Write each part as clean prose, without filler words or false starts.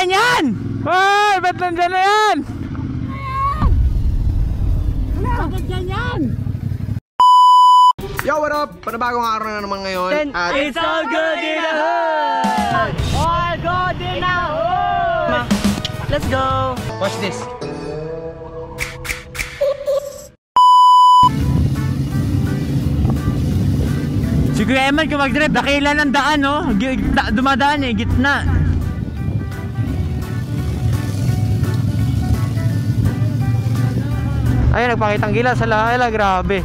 ganyan? Hoy, ba't nandyan na yan? Bakit ganyan? Yo, what up? Panibagong araw na naman ngayon. It's all good in the hood! All good in the hood! Let's go! Watch this. Si Kuya Eman kung mag-drive, dakila ng daan, no? Dumadaan eh, gitna. Ay, nagpakitang gila sa lahala, grabe.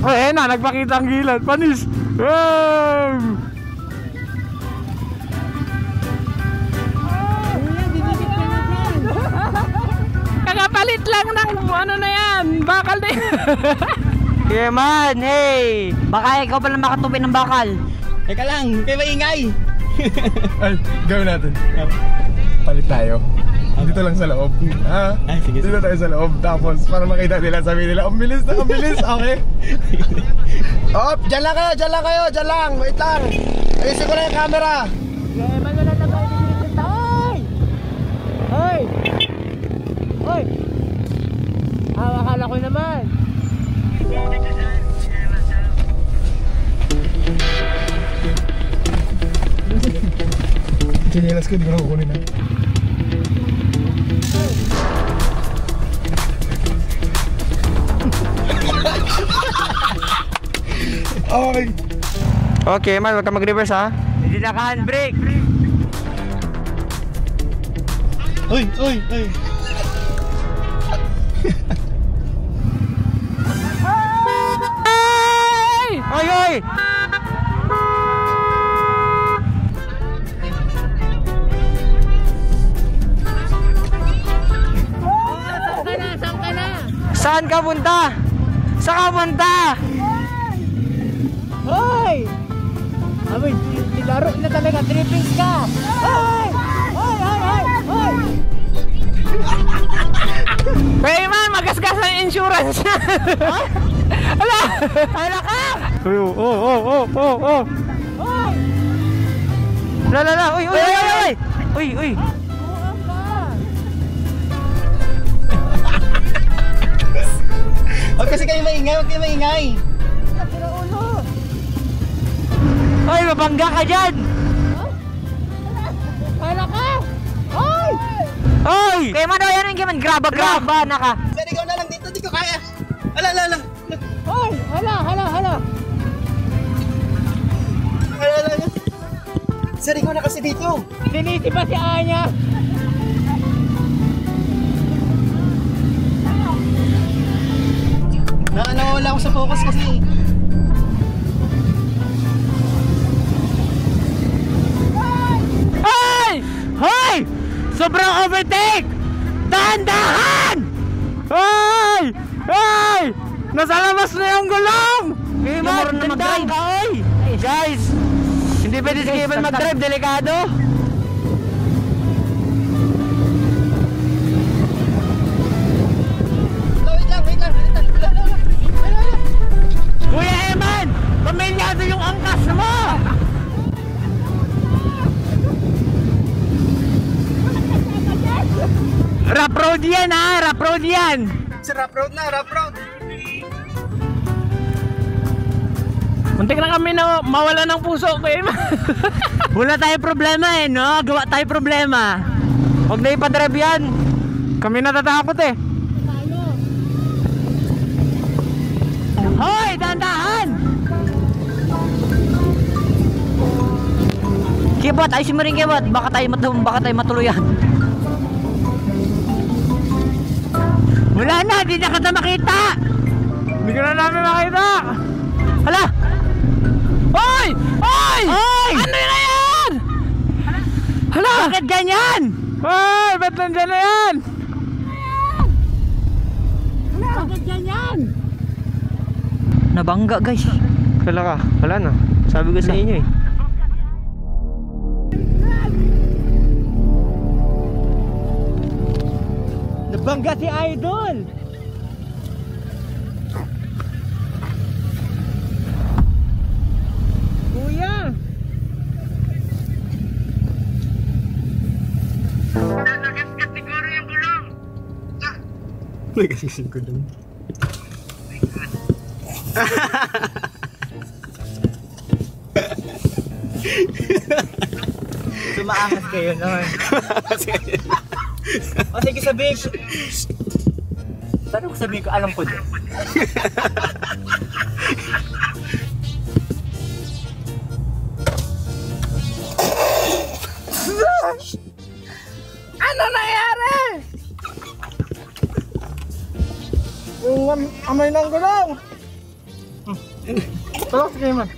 Oh, na, nagpakitang gila. Panis! Wow! Kakapalit lang ng ano na yan, bakal na yan. Yeah man, hey! Baka ikaw pala makatupi ng bakal. Teka lang, kayo maingay. Ay, gawin natin. Palit tayo. Dito lang sa loob. Ha? Ay, sige, dito tayo sa loob. Tapos, para makita nila, sabi nila, ang bilis na, ang bilis. Okay? Op, dyan lang kayo, dyan lang kayo, dyan lang. Wait lang. Ayusin ko na yung camera. Yeah man, wala na tayo dito. Hoy! Hoy! Hoy! Akala ko naman. Chinelas ko, hindi ko na kukunin na. Okay. Okay, man, huwag ka mag-reverse ha. Hindi naka-handbrake. Uy, uy, uy. Ay! Ay! Saan ka punta? Saan ka punta? Hoy! Abay, laro na talaga, trippings ka! Hoy! Hoy! Hoy! Hoy! Hoy! Hey man, magasgas ang insurance! Ala! Ala ka! Oh! Hoy! La! Uy! Uy! Huwag kasi kayo maingay, huwag kayo maingay. Hoy, mabangga ka dyan! Hala ka! Hoy! Hoy! Kaya man daw yan yung graba na ka! Sir, ikaw na lang dito, di ko kaya. Hala. Hoy! Hala! Sir, ikaw na kasi dito. Sinisi pa si Anya! Wala ako sa focus kasi. Hoy! Sobrang overtake! Dahan-dahan! Hoy! Hoy! Nasa labas na yung gulong! Hey man, tandaan ka, hoy! Guys! Hindi pwede si Kevin mag-drive, delikado! Wait lang. Kuya Eman! Pamilyado yung angkas mo! Rap road yan ha! Rap road yan! Sir, rap road. Muntik na kami na mawala ng puso ko eh. Wala tayo problema eh, no? Gawa tayo problema. Huwag na ipadrive yan. Kami natatakot eh. Hoy! Dahan-dahan! Kibot! Ayusin mo rin kibot! Baka tayo matuluyan. Wala na! Hindi na kita makita! Hindi ka na namin makita! Hala! Hoy! Hoy! Hoy! Ano na yan? Hala! Bakit ganyan? Hoy! Ba't nandyan na yan? Bakit ganyan? Nabangga guys. Kala ka, wala na. Sabi ko sa inyo eh. Nabangga si Idol. Kuya. Nagasising ko lang. Sumaangas kayo noon. O sige, sabihin ko. Paano ko sabihin ko, alam ko din. Ano nangyari? Yung amay ng gulong! Tara, sige man.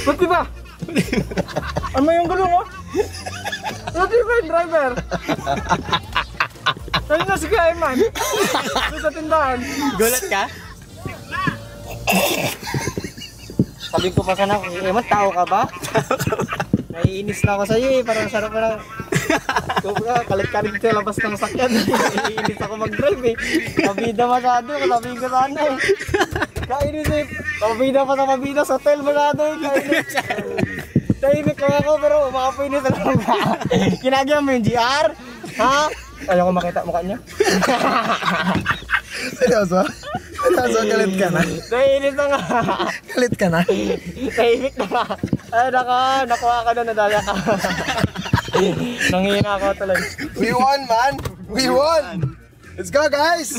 Ba't di ba? Amay yung gulong oh! Ba't di ba yung driver? Ayun na si Kaiman. Doon sa tindahan. Gulat ka? Sabi ko pa sana, Eman, tao ka ba? Naiinis na ako sa'yo eh, parang sarap na lang. Kalit-kalit sa labas ng sakyan. Naiinis ako mag-drive eh. Mabida masyado, sabi ko sana eh. Kainis eh, mabida pa sa mabida sa hotel masyado eh. Kainis. Tahimik lang ako pero umakapinis na lang. Kinagyan mo yung GR? Ha? Ayaw ko makita mukha niya. Seryoso? Seryoso, galit ka na? Naiinis na nga. Galit ka na? Tahimik na nga. Ay, nakuha ka na, nadaya ka. Nangihina ako tuloy. We won, man! We won! Let's go, guys!